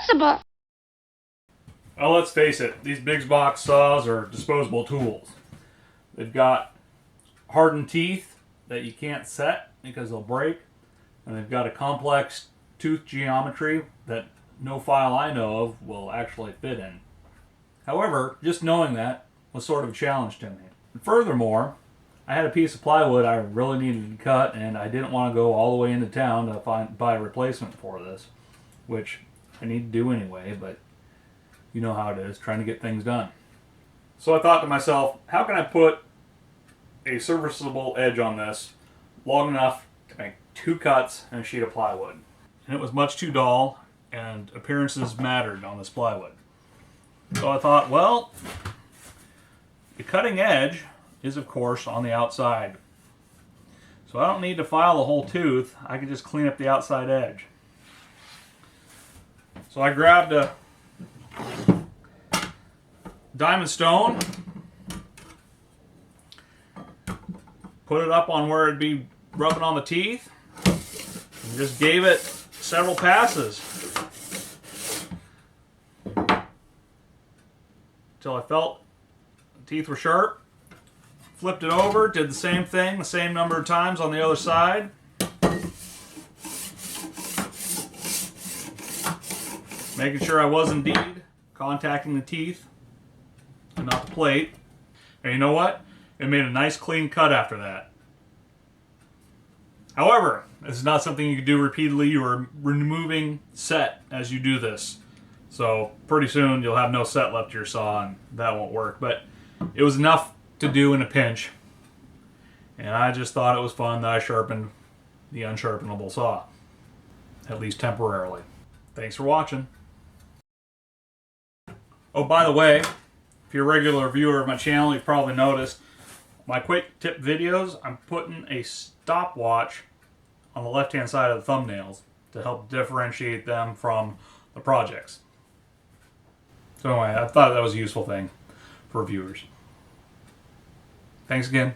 disposable. Well, let's face it, these big box saws are disposable tools. They've got hardened teeth that you can't set because they'll break, and they've got a complex tooth geometry that no file I know of will actually fit in. However, just knowing that was sort of a challenge to me. And furthermore, I had a piece of plywood I really needed to cut, and I didn't want to go all the way into town to buy a replacement for this, which I need to do anyway, but you know how it is, trying to get things done. So I thought to myself, how can I put a serviceable edge on this long enough to make 2 cuts and a sheet of plywood? And it was much too dull, and appearances mattered on this plywood. So I thought, well, the cutting edge is of course on the outside. So I don't need to file the whole tooth, I can just clean up the outside edge. So I grabbed a diamond stone, put it up on where it'd be rubbing on the teeth, and just gave it several passes until I felt the teeth were sharp. Flipped it over, did the same thing the same number of times on the other side. Making sure I was indeed contacting the teeth and not the plate. And you know what? It made a nice clean cut after that. However, this is not something you can do repeatedly. You are removing set as you do this. So pretty soon you'll have no set left to your saw and that won't work. But it was enough to do in a pinch. And I just thought it was fun that I sharpened the unsharpenable saw. At least temporarily. Thanks for watching. Oh, by the way, if you're a regular viewer of my channel, you've probably noticed my quick tip videos, I'm putting a stopwatch on the left-hand side of the thumbnails to help differentiate them from the projects. So anyway, I thought that was a useful thing for viewers. Thanks again.